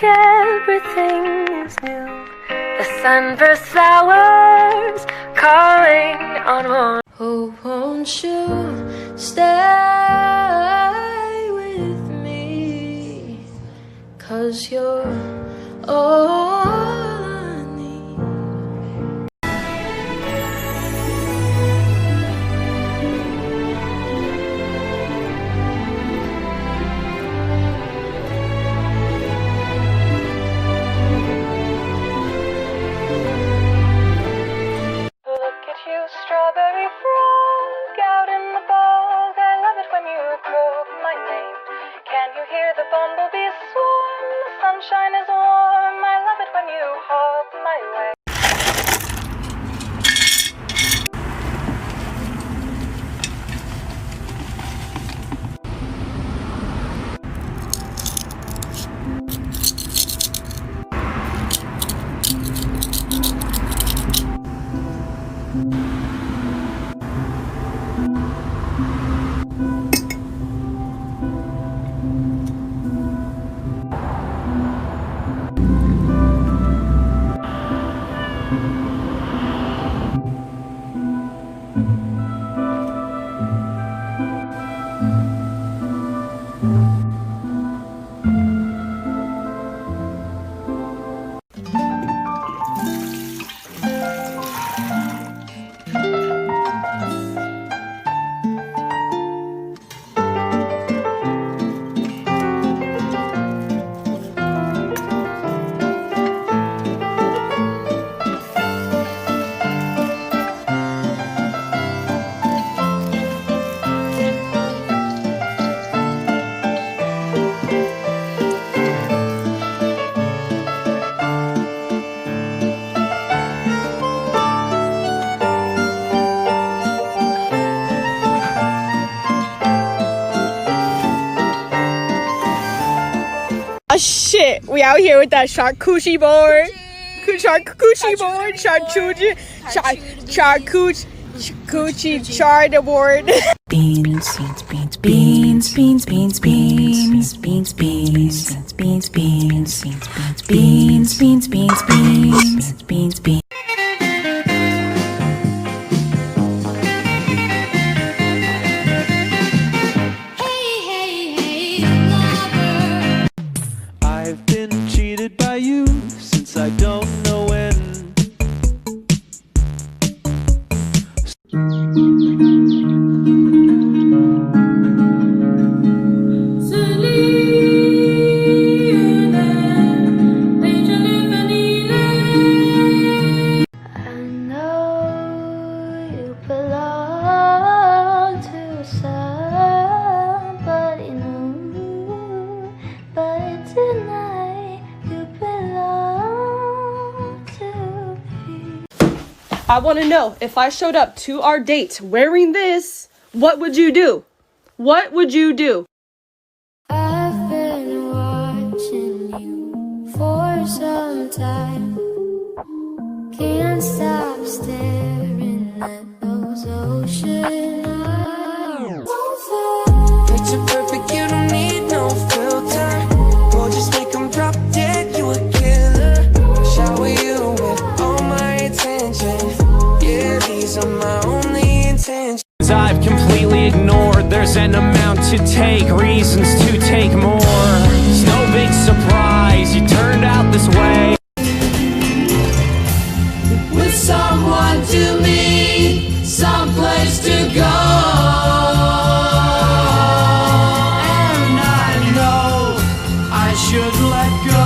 like everything is new. The sunburst flowers calling on one. Oh, won't you stay with me? 'Cause you're all I need. Look at you, strawberry frog, out in the bog. I love it when you croak my name. Can you hear the bumblebees swarm? The sunshine is warm. I love it when you hop my way. Shit, we out here with that charcuterie board. Charcuterie board, charcuterie board. Beans, beans, beans, beans, beans, beans, beans, beans, beans, beans, beans, beans, beans, beans, beans, beans, beans, beans. I've been cheated by you since I don't know when. I know you belong to somebody new, but tonight you belong to me. I want to know, if I showed up to our date wearing this, what would you do? What would you do? I've been watching you for some time. Can't stop staring at those ocean eyes. Picture perfect, you don't need no filter. Gorgeous, make 'em drop dead, you a killer. Shower you with all my attention. Yeah, these are my only intentions. I've completely ignored. There's an amount to take, reasons to take more. It's no big surprise you turned out this way. With someone to meet, someplace to go. And I know I should let go.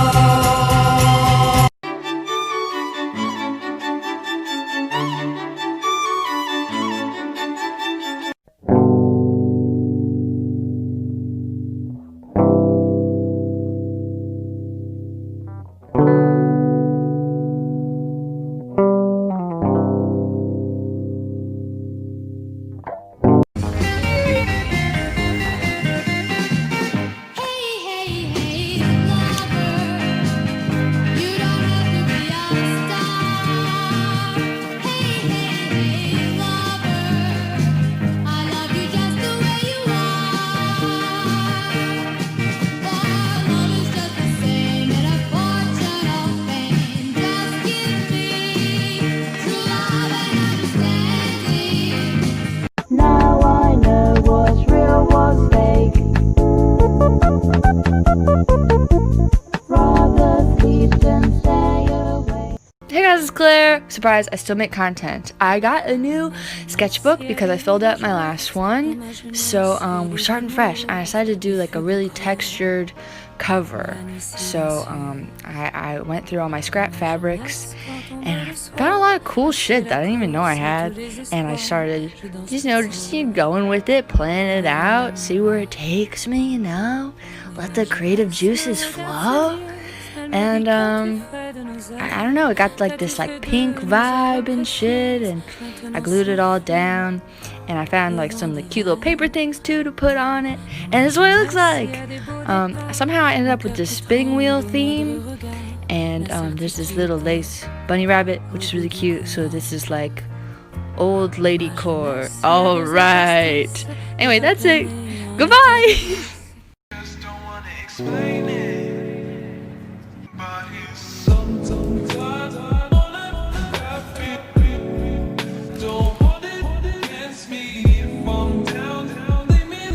surprise, I still make content. I got a new sketchbook because I filled out my last one, so we're starting fresh. I decided to do like a really textured cover. So I went through all my scrap fabrics and I found a lot of cool shit that I didn't even know I had, and I started just going with it, planning it out, see where it takes me, let the creative juices flow. And I don't know, it got like this like pink vibe and shit, and I glued it all down, and I found like some like cute little paper things too to put on it, and this is what it looks like. Somehow I ended up with this spinning wheel theme, and there's this little lace bunny rabbit, which is really cute. So this is like old lady core. All right. Anyway, that's it. Goodbye. Just don't wanna explain it, but it's sometimes I don't hold it against me. If I'm down, they may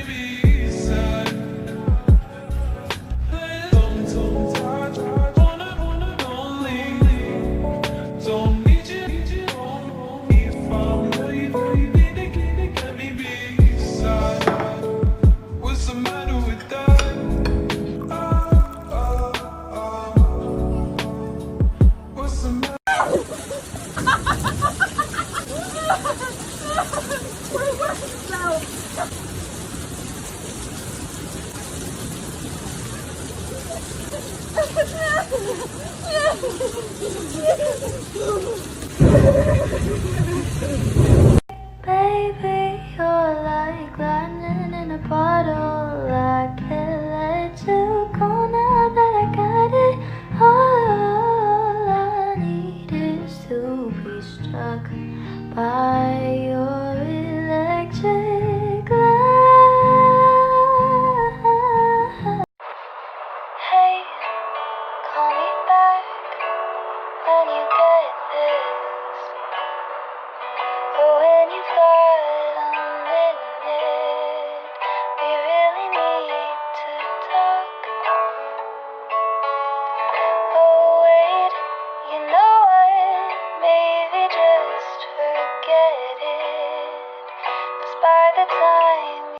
be sad. Sometimes I wanna lonely, don't need you. If I'm leaving, let me be sad. What's the matter with that? What's the matter? Baby, you're like lightning in a bottle. I can't let you go now that I got it. All I need is to be struck by your electric light. Hey, call me back when you get this. But when you've got a minute, we really need to talk. Oh wait, you know what? Maybe just forget it. 'Cause by the time